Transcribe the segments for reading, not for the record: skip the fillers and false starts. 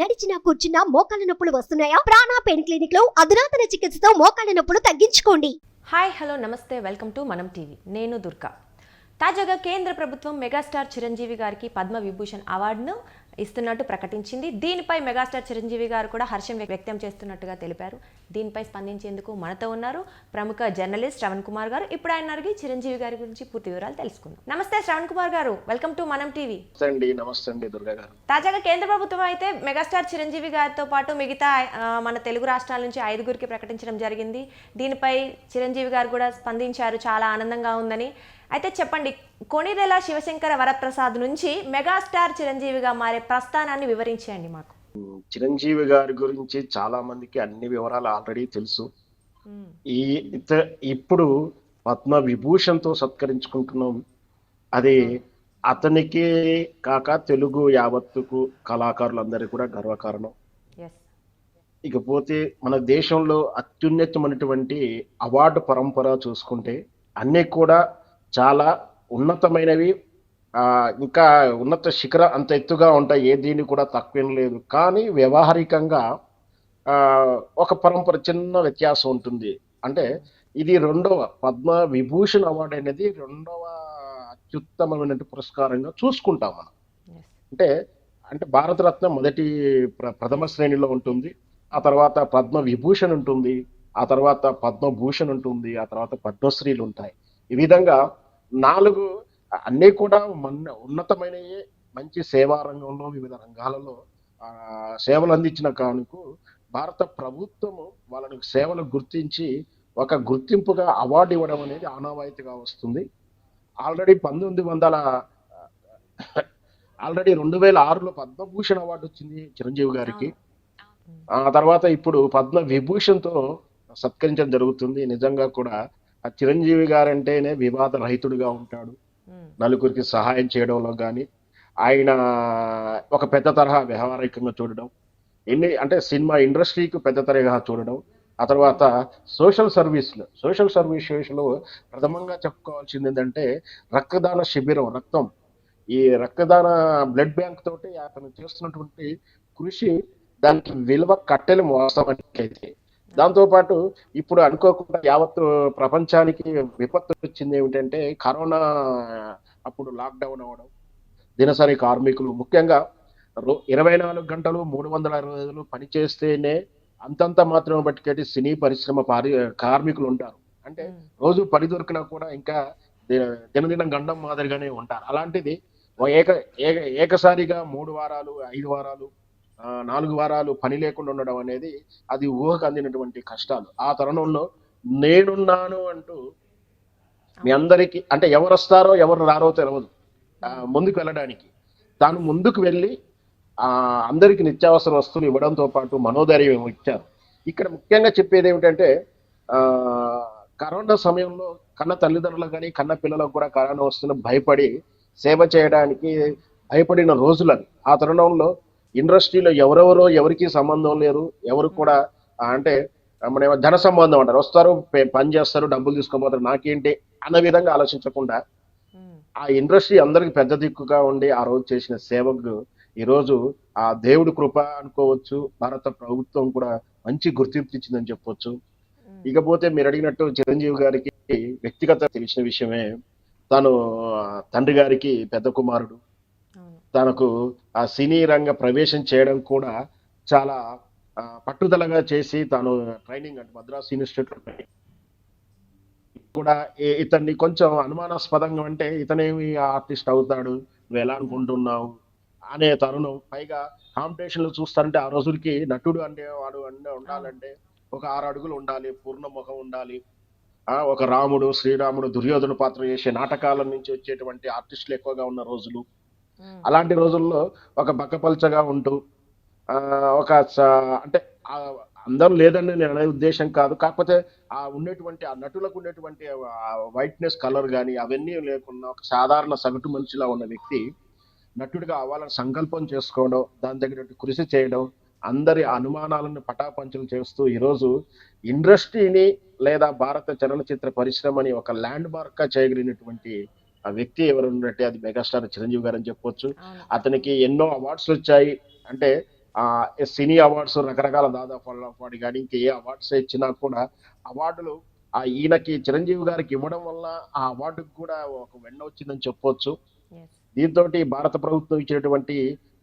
నడిచినా కూర్చున్నా మోకాళ్ళ నొప్పులు వస్తున్నాయా? ప్రాణ పెయిన్ క్లినిక్ లో అధునాతన చికిత్సతో మోకాళ్ళ నొప్పులు తగ్గించుకోండి. హాయ్ హలో నమస్తే, వెల్కమ్ టు మనం టీవీ. నేను దుర్గా. తాజాగా కేంద్ర ప్రభుత్వం మెగాస్టార్ చిరంజీవి గారికి పద్మ విభూషణ్ అవార్డును ఇస్తున్నట్టు ప్రకటించింది. దీనిపై మెగాస్టార్ చిరంజీవి గారు కూడా హర్షం వ్యక్తం చేస్తున్నట్టుగా తెలిపారు. దీనిపై స్పందించేందుకు మనతో ఉన్నారు ప్రముఖ జర్నలిస్ట్ శ్రవణ్ కుమార్ గారు. ఇప్పుడు ఆయన అడిగి చిరంజీవి గారి గురించి పూర్తి వివరాలు తెలుసుకుందాం. నమస్తే శ్రవణ్ కుమార్ గారు, వెల్కమ్ టు మనం టీవీ. నమస్తే అండి దుర్గా గారు. తాజాగా కేంద్ర ప్రభుత్వం అయితే మెగాస్టార్ చిరంజీవి గారితో పాటు మిగతా మన తెలుగు రాష్ట్రాల నుంచి 5గురికి ప్రకటించడం జరిగింది. దీనిపై చిరంజీవి గారు కూడా స్పందించారు, చాలా ఆనందంగా ఉందని. అయితే చెప్పండి, కొణిదెల శివశంకర వరప్రసాద్ నుంచి మెగాస్టార్ చిరంజీవిగా మారే ప్రస్థానాన్ని వివరించండి మాకు. చిరంజీవి గారి గురించి చాలా మందికి అన్ని వివరాలు ఆల్రెడీ తెలుసు. ఇప్పుడు పద్మ విభూషణ్తో సత్కరించుకుంటున్నాం. అది అతనికి కాక తెలుగు యావత్తుకు కళాకారులందరికీ కూడా గర్వకారణం. ఇకపోతే మన దేశంలో అత్యున్నతమైనటువంటి అవార్డు పరంపర చూసుకుంటే అన్నీ కూడా చాలా ఉన్నతమైనవి, ఇంకా ఉన్నత శిఖర అంత ఎత్తుగా ఉంటాయి, ఏ దీన్ని కూడా తక్కువేం లేదు. కానీ వ్యవహారికంగా ఒక పరంపర చిన్న వ్యత్యాసం ఉంటుంది. అంటే ఇది రెండవ పద్మ విభూషణ్ అవార్డు అనేది రెండవ అత్యుత్తమమైన పురస్కారంగా చూసుకుంటాం మనం. అంటే అంటే భారతరత్న మొదటి ప్రథమ శ్రేణిలో ఉంటుంది, ఆ తర్వాత పద్మ విభూషణ్ ఉంటుంది, ఆ తర్వాత పద్మభూషణ్ ఉంటుంది, ఆ తర్వాత పద్మశ్రీలు ఉంటాయి. ఈ విధంగా 4 అన్నీ కూడా ఉన్నతమైనవి. మంచి సేవా రంగంలో వివిధ రంగాలలో సేవలు అందించిన కానుకు భారత ప్రభుత్వము వాళ్ళని సేవలు గుర్తించి ఒక గుర్తింపుగా అవార్డు ఇవ్వడం అనేది ఆనవాయితీగా వస్తుంది. ఆల్రెడీ 2006లో పద్మభూషణ్ అవార్డు వచ్చింది చిరంజీవి గారికి. ఆ తర్వాత ఇప్పుడు పద్మ విభూషణ్తో సత్కరించడం జరుగుతుంది. నిజంగా కూడా ఆ చిరంజీవి గారంటేనే వివాద రహితుడిగా ఉంటాడు. నలుగురికి సహాయం చేయడంలో కానీ ఆయన ఒక పెద్ద తరహా వ్యవహారికంగా చూడడం, అంటే సినిమా ఇండస్ట్రీకి పెద్ద తరహా చూడడం, ఆ తర్వాత సోషల్ సర్వీస్లో ప్రథమంగా చెప్పుకోవాల్సింది ఏంటంటే రక్తదాన శిబిరం, ఈ రక్తదాన బ్లడ్ బ్యాంక్ తోటి అతను చేస్తున్నటువంటి కృషి దానికి విలువ కట్టెలు వాస్తవానికి అయితే. దాంతోపాటు ఇప్పుడు అనుకోకుండా యావత్ ప్రపంచానికి విపత్తు వచ్చింది ఏమిటంటే కరోనా అప్పుడు లాక్డౌన్ అవ్వడం, దినసరి కార్మికులు ముఖ్యంగా 24 గంటలు 360 రోజులు పనిచేస్తేనే అంతంత మాత్రం బట్టికేటి సినీ పరిశ్రమ కార్మికులు ఉంటారు. అంటే రోజు పని దొరికినా కూడా ఇంకా దినదిన గండం మాదిరిగానే ఉంటారు. అలాంటిది ఏకసారిగా 3 వారాలు 5 వారాలు 4 వారాలు పని లేకుండా ఉండడం అనేది అది ఊహకు అందినటువంటి కష్టాలు. ఆ తరుణంలో నేనున్నాను అంటూ మీ అందరికీ, అంటే ఎవరు వస్తారో ఎవరు రారో తెలియదు, ముందుకు వెళ్ళడానికి తాను ముందుకు వెళ్ళి అందరికి నిత్యావసర వస్తువులు ఇవ్వడంతో పాటు మనోధైర్యం ఇచ్చారు. ఇక్కడ ముఖ్యంగా చెప్పేది ఏమిటంటే కరోనా సమయంలో కన్న తల్లిదండ్రులకు కానీ కన్న పిల్లలకు కూడా కరోనా వస్తున్న భయపడి సేవ చేయడానికి భయపడిన రోజులని. ఆ తరుణంలో ఇండస్ట్రీలో ఎవరికి సంబంధం లేరు, ఎవరు కూడా అంటే మన ధన సంబంధం అంటారు, వస్తారు పని చేస్తారు డబ్బులు తీసుకోపోతారు నాకేంటి అన్న విధంగా ఆలోచించకుండా ఆ ఇండస్ట్రీ అందరికి పెద్ద దిక్కుగా ఉండి ఆ రోజు చేసిన సేవకు ఈరోజు ఆ దేవుడి కృప అనుకోవచ్చు, భారత ప్రభుత్వం కూడా మంచి గుర్తింపు ఇచ్చిందని చెప్పొచ్చు. ఇకపోతే మీరు అడిగినట్టు చిరంజీవి గారికి వ్యక్తిగత తెలిసిన విషయమే, తను తండ్రి గారికి పెద్ద కుమారుడు. తనకు ఆ సినీ రంగ ప్రవేశం చేయడం కూడా చాలా పట్టుదలగా చేసి తాను ట్రైనింగ్ అంటే మద్రాస్ ఇన్స్టిట్యూట్లో కూడా ఇతన్ని కొంచెం అనుమానాస్పదంగా, అంటే ఇతనేమి ఆర్టిస్ట్ అవుతాడు నువ్వు ఎలా అనుకుంటున్నావు అనే తరుణం. పైగా కాంపిటీషన్లు చూస్తారంటే ఆ రోజులకి నటుడు వాడు ఉండాలంటే ఒక 6 అడుగులు ఉండాలి, పూర్ణ ముఖం ఉండాలి, ఒక రాముడు శ్రీరాముడు దుర్యోధన పాత్ర చేసే నాటకాల నుంచి వచ్చేటువంటి ఆర్టిస్టులు ఎక్కువగా ఉన్న రోజులు. అలాంటి రోజుల్లో ఒక బక్కపల్చగా ఉంటూ ఒక అంటే అందరూ లేదని నేను అనే ఉద్దేశం కాదు, కాకపోతే ఆ నటులకు ఉండేటువంటి వైట్నెస్ కలర్ కానీ అవన్నీ లేకుండా ఒక సాధారణ సగటు మనిషిలా ఉన్న వ్యక్తి నటుడిగా అవ్వాలని సంకల్పం చేసుకోవడం, దాని తగినట్టు కృషి చేయడం, అందరి అనుమానాలను పటాపంచలు చేస్తూ ఈరోజు ఇండస్ట్రీని లేదా భారత చలనచిత్ర పరిశ్రమని ఒక ల్యాండ్ మార్క్ గా చేయగలిగినటువంటి ఆ వ్యక్తి ఎవరు ఉన్నట్టే అది మెగాస్టార్ చిరంజీవి గారు అని చెప్పొచ్చు. అతనికి ఎన్నో అవార్డ్స్ వచ్చాయి. అంటే సినీ అవార్డ్స్ రకరకాల దాదాపు వాడి కానీ ఇంకా ఏ అవార్డ్స్ ఇచ్చినా కూడా అవార్డులు ఈయనకి చిరంజీవి గారికి ఇవ్వడం వల్ల ఆ అవార్డుకి కూడా ఒక వెన్న వచ్చిందని చెప్పొచ్చు. Yes. దీంతో భారత ప్రభుత్వం ఇచ్చినటువంటి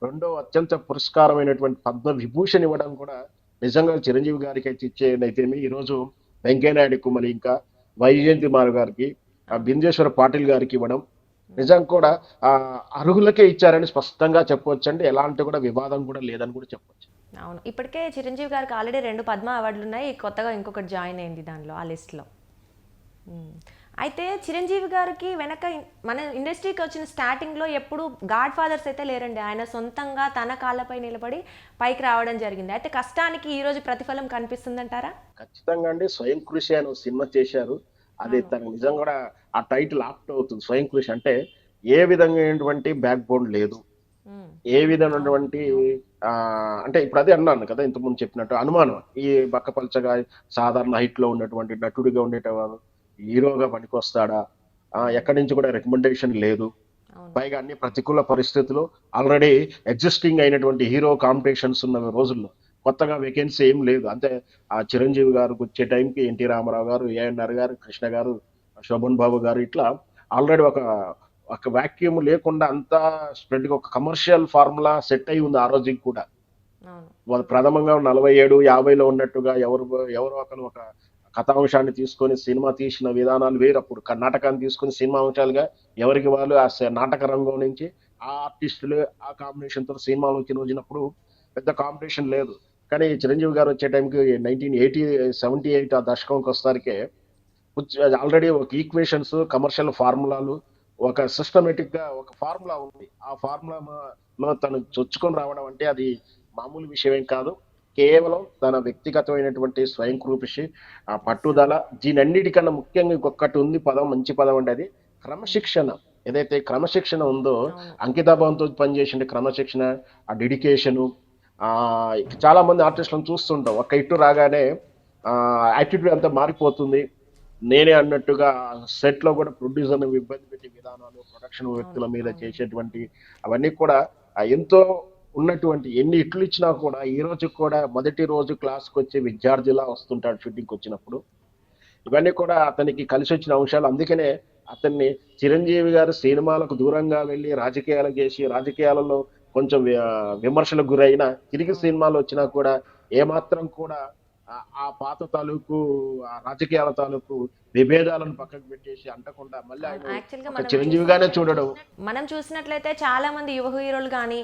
రెండో అత్యంత పురస్కారమైనటువంటి పద్మ విభూషణ్ ఇవ్వడం కూడా నిజంగా చిరంజీవి గారికి అయితే ఇచ్చేనైతేమి ఈరోజు వెంకయ్యనాయుడుకు మరి ఇంకా వైజయంతిమాల గారికి బిందేశ్వర పాటిల్ గారికి ఇవ్వడం నిజం కూడా అర్హులకే ఇచ్చారని స్పష్టంగా చెప్పవచ్చు అండి. ఎలాంటి కూడా వివాదం కూడా లేదని కూడా చెప్పొచ్చు. అవును, ఇప్పటికే చిరంజీవి గారికి ఆల్రెడీ 2 పద్మ అవార్డులు ఉన్నాయి, కొత్తగా ఇంకొకటి జాయిన్ అయింది దానిలో ఆ లిస్ట్లో. అయితే చిరంజీవి గారికి వెనక మన ఇండస్ట్రీకి వచ్చిన స్టార్టింగ్లో ఎప్పుడు గాడ్ ఫాదర్స్ అయితే లేరండి. ఆయన సొంతంగా తన కాళ్ళపై నిలబడి పైకి రావడం జరిగింది. అయితే కష్టానికి ఈరోజు ప్రతిఫలం కనిపిస్తుందంటారా? ఖచ్చితంగా అండి. స్వయం కృషి అని ఒక సినిమా చేశారు. అది తనకు నిజంగా కూడా ఆ టైటిల్ ఆప్ట్ అవుతుంది. స్వయం కృషి అంటే ఏ విధమైనటువంటి బ్యాక్ బోన్ లేదు, ఏ విధమైనటువంటి అంటే ఇప్పుడు అదే అన్నాను కదా ఇంతకుముందు చెప్పినట్టు అనుమానం. ఈ బక్కపల్చగా సాధారణ హైట్ లో ఉన్నటువంటి నటుడిగా ఉండేటవారు హీరోగా పనికొస్తాడా, ఎక్కడి నుంచి కూడా రికమెండేషన్ లేదు. పైగా అన్ని ప్రతికూల పరిస్థితులు ఆల్రెడీ ఎగ్జిస్టింగ్ అయినటువంటి హీరో కాంపిటీషన్స్ ఉన్న రోజుల్లో కొత్తగా వేకెన్సీ ఏం లేదు. అంటే ఆ చిరంజీవి గారికి వచ్చే టైంకి ఎన్టీ రామారావు గారు, ఏఎన్ఆర్ గారు, కృష్ణ గారు, శోభన్ బాబు గారు ఇట్లా ఆల్రెడీ ఒక వాక్యూమ్ లేకుండా అంతా స్ప్రెడ్ ఒక కమర్షియల్ ఫార్ములా సెట్ అయి ఉంది ఆ రోజుకి కూడా. వాళ్ళు ప్రథమంగా 47, 50లో ఉన్నట్టుగా ఎవరో ఒకరు ఒక కథాంశాన్ని తీసుకొని సినిమా తీసిన విధానాలు వేరు. అప్పుడు నాటకాన్ని తీసుకొని సినిమా అంశాలుగా ఎవరికి వాళ్ళు ఆ నాటక రంగం నుంచి ఆ ఆర్టిస్టులు ఆ కాంబినేషన్ తో సినిమాలు వచ్చినప్పుడు పెద్ద కాంపిటీషన్ లేదు. కానీ చిరంజీవి గారు వచ్చే టైంకి 1978 ఆ దశకంకి వస్తారికే ఆల్రెడీ ఒక ఈక్వేషన్స్, కమర్షియల్ ఫార్ములాలు, ఒక సిస్టమేటిక్ గా ఒక ఫార్ములా ఉంది. ఆ ఫార్ములాలో తను చొచ్చుకొని రావడం అంటే అది మామూలు విషయం ఏం కాదు. కేవలం తన వ్యక్తిగతమైనటువంటి స్వయం కృషి, ఆ పట్టుదల, దీనన్నిటికన్నా ముఖ్యంగా ఇంకొకటి ఉంది పదం, మంచి పదం అంటే అది క్రమశిక్షణ. ఏదైతే క్రమశిక్షణ ఉందో, అంకితాభావంతో పనిచేసిన క్రమశిక్షణ, ఆ డెడికేషను. చాలా మంది ఆర్టిస్టులను చూస్తుంటాం, ఒక ఇట్టు రాగానే యాటిట్యూడ్ అంతా మారిపోతుంది. నేనే అన్నట్టుగా సెట్ లో కూడా ప్రొడ్యూసర్ ఇబ్బంది పెట్టే విధానాలు, ప్రొడక్షన్ వ్యక్తుల మీద చేసేటువంటి అవన్నీ కూడా ఎంతో ఉన్నటువంటి ఎన్ని ఇట్లు ఇచ్చినా కూడా ఈ రోజు కూడా మొదటి రోజు క్లాస్కి వచ్చే విద్యార్థిలా వస్తుంటాడు షూటింగ్కి వచ్చినప్పుడు. ఇవన్నీ కూడా అతనికి కలిసి వచ్చిన అంశాలు. అందుకనే అతన్ని చిరంజీవి గారు సినిమాలకు దూరంగా వెళ్ళి రాజకీయాలు చేసి రాజకీయాలలో కొంచెం విమర్శలకు గురైన తిరిగి సినిమాలు వచ్చినా కూడా ఏమాత్రం కూడా ఆ పాత తాలూకు ఆ రాజకీయాల తాలూకు విభేదాలను పక్కకు పెట్టేసి అంటకుండా మళ్ళీ ఆయన చిరంజీవిగానే చూడడం. మనం చూసినట్లయితే చాలా మంది యువ హీరోలు కానీ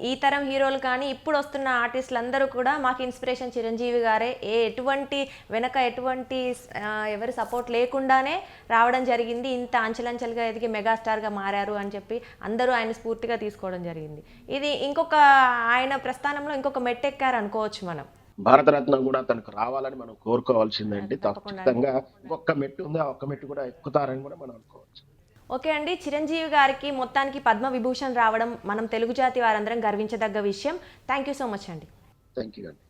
ఈ తరం హీరోలు కానీ ఇప్పుడు వస్తున్న ఆర్టిస్టులు అందరూ కూడా మాకు ఇన్స్పిరేషన్ చిరంజీవి గారే, ఎటువంటి వెనక ఎటువంటి ఎవరి సపోర్ట్ లేకుండానే రావడం జరిగింది, ఇంత అంచెలంచెలుగా ఎదిగి మెగాస్టార్గా మారారు అని చెప్పి అందరూ ఆయన స్ఫూర్తిగా తీసుకోవడం జరిగింది. ఇది ఇంకొక ఆయన ప్రస్థానంలో ఇంకొక మెట్టెక్కారు అనుకోవచ్చు మనం. భారతరత్న కూడా తనకు రావాలని మనం కోరుకోవాల్సిందండి. ఖచ్చితంగా ఒక్క మెట్టు ఉంది, ఆ ఒక్క మెట్టు కూడా ఎక్కుతారని కూడా మనం అనుకోవచ్చు. ఓకే అండి, చిరంజీవి గారికి మొత్తానికి పద్మ విభూషణ్ రావడం మనం తెలుగు జాతి వారందరం గర్వించదగ్గ విషయం. థ్యాంక్ యూ సో మచ్ అండి. థ్యాంక్ యూ అండి.